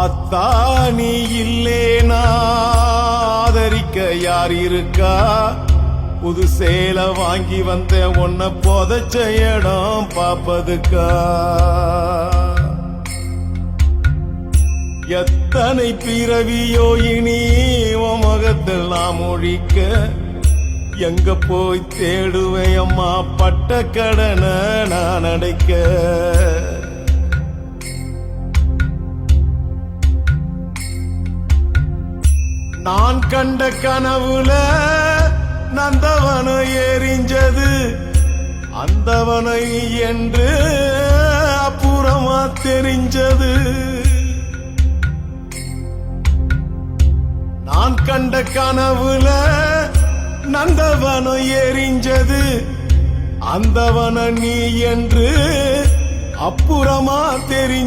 ஆத்தா நீ இல்லேனா ஆதரிக்க யார் இருக்கா? புது சேலை வாங்கி வந்த உன்னை புதைச்ச இடம் பாப்பதுக்கா? எத்தனை பிறவியோ இனி உன் முகத்தில் நாம் ஒழிக்க, எங்க போய் தேடுவேன் அம்மா பட்ட கடனை நான் அடைக்க? நான் கண்ட கனவுல நந்தவனம் எரிஞ்சது, அந்தவனை என்று அப்புறமா தெரிஞ்சது. நான் கண்ட கனவுல நந்தவனம் எரிஞ்சது, அந்தவன நீ என்று அப்புறமா தெரிஞ்ச